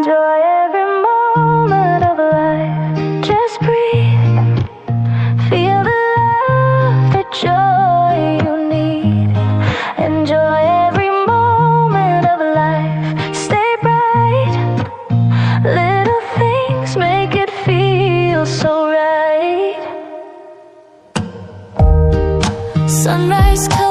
Enjoy every moment of life. Just breathe. Feel the love, the joy you need. Enjoy every moment of life. Stay bright. Little things make it feel so right. Sunrise comes.